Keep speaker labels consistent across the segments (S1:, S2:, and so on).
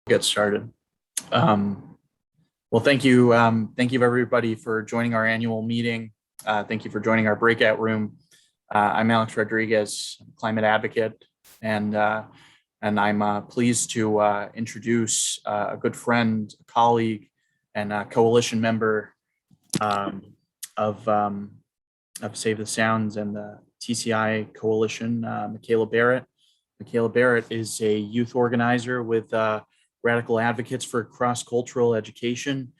S1: Get started. Well, thank you. Thank you everybody for joining our annual meeting. Thank you for joining our breakout room. I'm Alex Rodriguez, climate advocate, and I'm pleased to introduce a good friend, colleague, and coalition member of Save the Sounds and the TCI Coalition, Michaela Barratt. Michaela Barratt is a youth organizer with Radical Advocates for Cross-Cultural Education.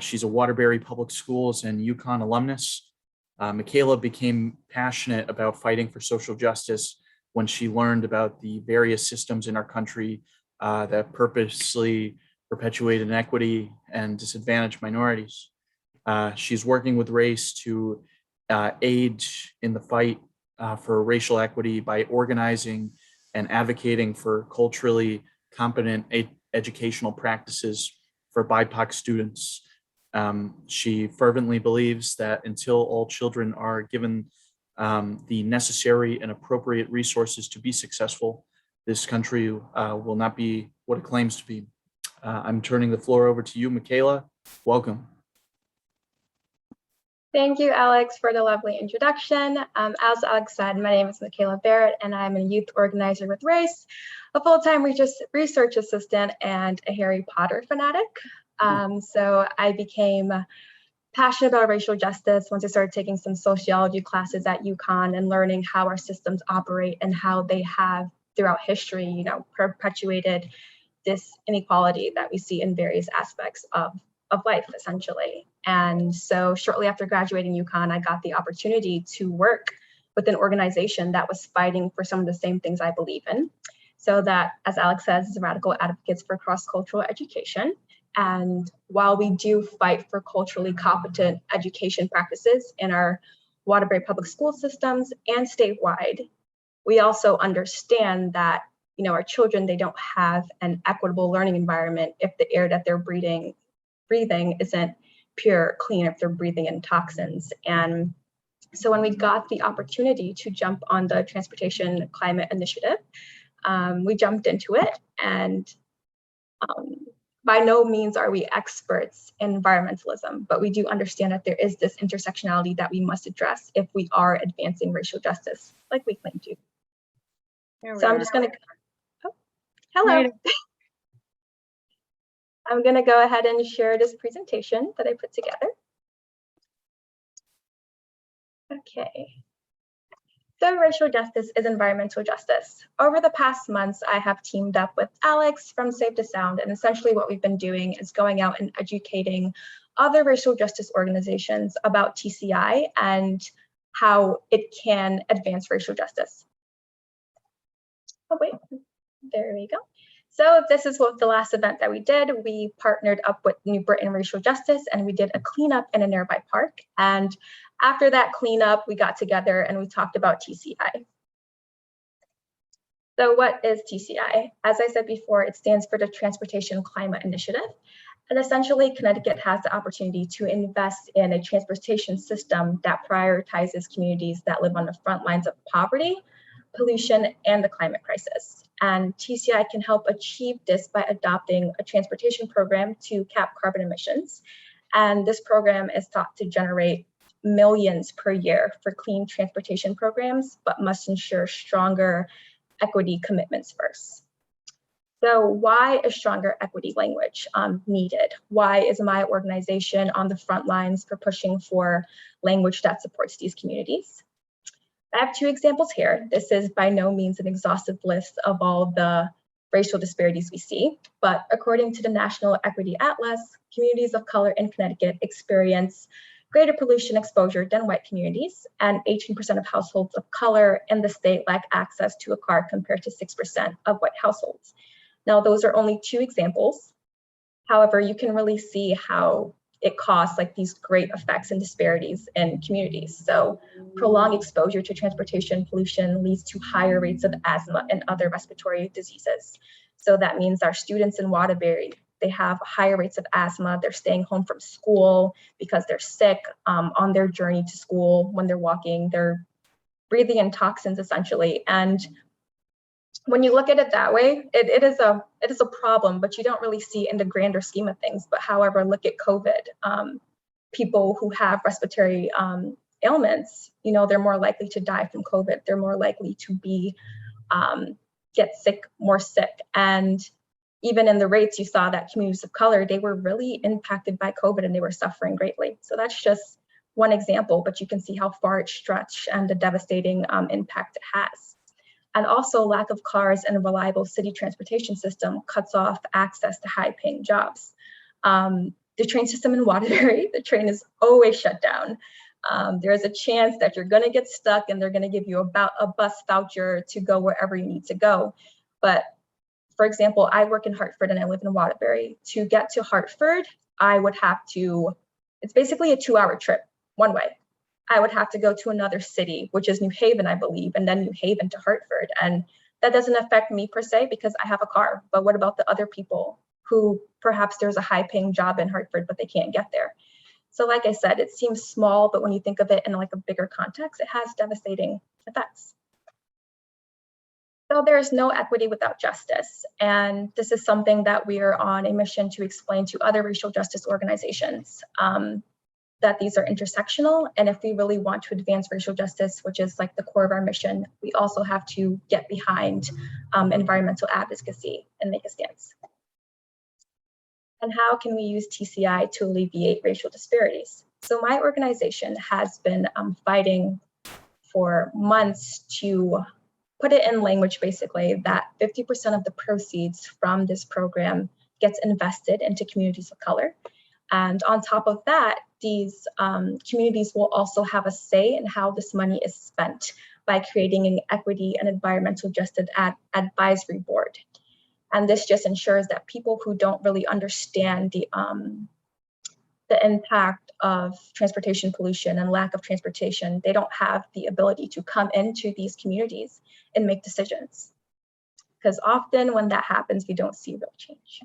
S1: She's a Waterbury Public Schools and UConn alumnus. Michaela became passionate about fighting for social justice when she learned about the various systems in our country that purposely perpetuate inequity and disadvantage minorities. She's working with RACCE to aid in the fight for racial equity by organizing and advocating for culturally competent educational practices for BIPOC students. She fervently believes that until all children are given the necessary and appropriate resources to be successful, this country will not be what it claims to be. I'm turning the floor over to you, Michaela. Welcome.
S2: Thank you, Alex, for the lovely introduction. As Alex said, my name is Michaela Barratt, and I'm a youth organizer with RACCE, a full-time research assistant, and a Harry Potter fanatic. So I became passionate about racial justice once I started taking some sociology classes at UConn and learning how our systems operate and how they have throughout history, perpetuated this inequality that we see in various aspects of life, essentially. And so shortly after graduating UConn, I got the opportunity to work with an organization that was fighting for some of the same things I believe in. So that, as Alex says, is Radical Advocates for Cross-Cultural Education. And while we do fight for culturally competent education practices in our Waterbury public school systems and statewide, we also understand that our children, they don't have an equitable learning environment if the air that they're breathing isn't pure, clean, if they're breathing in toxins. And so when we got the opportunity to jump on the Transportation Climate Initiative, we jumped into it. And by no means are we experts in environmentalism, but we do understand that there is this intersectionality that we must address if we are advancing racial justice, like we claim to. So I'm just going to, hello. I'm going to go ahead and share this presentation that I put together. Okay. So racial justice is environmental justice. Over the past months, I have teamed up with Alex from Save the Sound, and essentially what we've been doing is going out and educating other racial justice organizations about TCI and how it can advance racial justice. Oh, wait, there we go. So this is what the last event that we did. We partnered up with New Britain Racial Justice, and we did a cleanup in a nearby park. And after that cleanup, we got together and we talked about TCI. So what is TCI? As I said before, it stands for the Transportation Climate Initiative. And essentially, Connecticut has the opportunity to invest in a transportation system that prioritizes communities that live on the front lines of poverty, pollution, and the climate crisis. And TCI can help achieve this by adopting a transportation program to cap carbon emissions. And this program is thought to generate millions per year for clean transportation programs, but must ensure stronger equity commitments first. So why is stronger equity language needed? Why is my organization on the front lines for pushing for language that supports these communities? I have two examples here. This is by no means an exhaustive list of all the racial disparities we see, but according to the National Equity Atlas, communities of color in Connecticut experience greater pollution exposure than white communities, and 18% of households of color in the state lack access to a car compared to 6% of white households. Now, those are only two examples. However, you can really see how it causes these great effects and disparities in communities. So prolonged exposure to transportation pollution leads to higher rates of asthma and other respiratory diseases. So that means our students in Waterbury, they have higher rates of asthma. They're staying home from school because they're sick on their journey to school. When they're walking, they're breathing in toxins essentially. And when you look at it that way, it is a problem, but you don't really see it in the grander scheme of things. But however, look at COVID. People who have respiratory ailments, they're more likely to die from COVID. They're more likely to be get sick, more sick. And even in the rates, you saw that communities of color, they were really impacted by COVID and they were suffering greatly. So that's just one example, but you can see how far it stretched and the devastating impact it has. And also lack of cars and a reliable city transportation system cuts off access to high paying jobs. The train system in Waterbury, the train is always shut down. There's a chance that you're gonna get stuck and they're gonna give you a bus voucher to go wherever you need to go. But for example, I work in Hartford and I live in Waterbury. To get to Hartford, I would have to, it's basically a 2-hour trip one way. I would have to go to another city, which is New Haven, I believe, and then New Haven to Hartford. And that doesn't affect me per se because I have a car. But what about the other people who perhaps there's a high paying job in Hartford, but they can't get there? So like I said, it seems small, but when you think of it in like a bigger context, it has devastating effects. So there's no equity without justice. And this is something that we are on a mission to explain to other racial justice organizations, that these are intersectional. And if we really want to advance racial justice, which is like the core of our mission, we also have to get behind environmental advocacy and make a stance. And how can we use TCI to alleviate racial disparities? So my organization has been fighting for months to put it in language, basically, that 50% of the proceeds from this program gets invested into communities of color. And on top of that, these communities will also have a say in how this money is spent by creating an equity and environmental justice advisory board. And this just ensures that people who don't really understand the impact of transportation pollution and lack of transportation, they don't have the ability to come into these communities and make decisions. Because often when that happens, we don't see real change.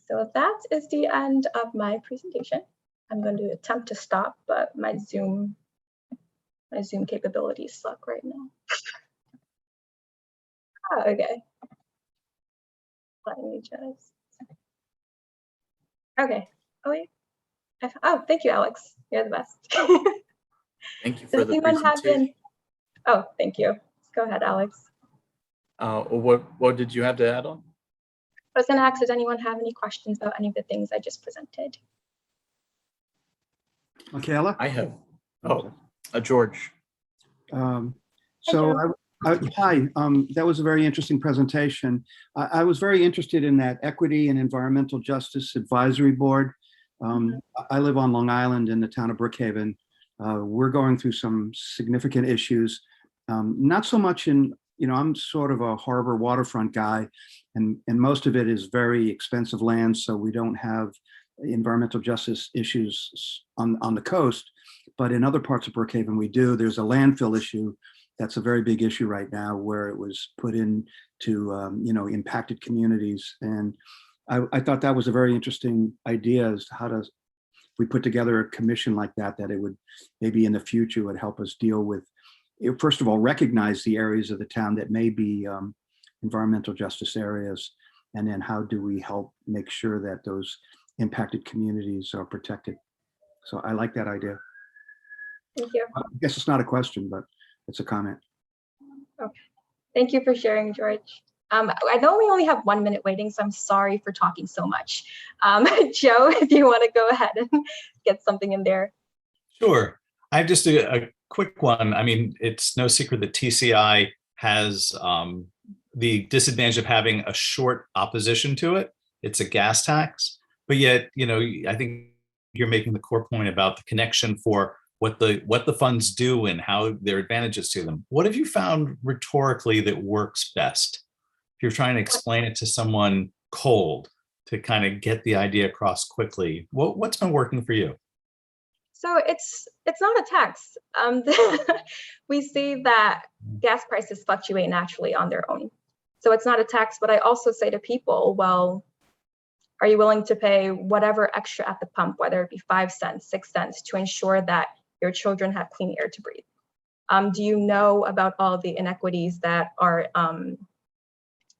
S2: So that is the end of my presentation. I'm going to attempt to stop, but my Zoom capabilities suck right now. Oh, okay. Let me just. Okay. Oh wait. Oh, thank you, Alex. You're the best.
S1: Thank you for the presentation.
S2: Oh, thank you. Go ahead, Alex.
S1: What did you have to add on?
S2: I was going to ask, does anyone have any questions about any of the things I just presented?
S3: Michaela?
S1: I have. Oh, George.
S3: Hi, that was a very interesting presentation. I was very interested in that Equity and Environmental Justice Advisory Board. I live on Long Island in the town of Brookhaven. We're going through some significant issues. Not so much in, I'm sort of a harbor waterfront guy, and most of it is very expensive land, so we don't have environmental justice issues on the coast. But in other parts of Brookhaven, we do. There's a landfill issue that's a very big issue right now, where it was put into impacted communities. And I thought that was a very interesting idea as to how to we put together a commission like that, that it would maybe in the future would help us deal with, first of all, recognize the areas of the town that may be environmental justice areas, and then how do we help make sure that those impacted communities are protected. So I like that idea.
S2: Thank you.
S3: I guess it's not a question, but it's a comment.
S2: Okay. Thank you for sharing, George. I know we only have 1 minute waiting, so I'm sorry for talking so much. Joe, if you want to go ahead and get something in there.
S4: Sure. I have just a quick one. I mean, it's no secret that TCI has the disadvantage of having a short opposition to it. It's a gas tax, but yet, I think you're making the core point about the connection for what the funds do and how their advantages to them. What have you found rhetorically that works best? If you're trying to explain it to someone cold to kind of get the idea across quickly, what's been working for you?
S2: So it's not a tax. We see that gas prices fluctuate naturally on their own. So it's not a tax, but I also say to people, well, are you willing to pay whatever extra at the pump, whether it be 5 cents, 6 cents, to ensure that your children have clean air to breathe? Do you know about all the inequities that are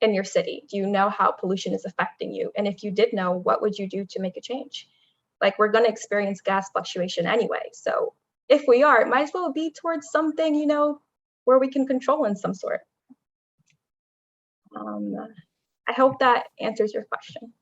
S2: in your city? Do you know how pollution is affecting you? And if you did know, what would you do to make a change? Like, we're going to experience gas fluctuation anyway. So if we are, it might as well be towards something, you know, where we can control in some sort. I hope that answers your question.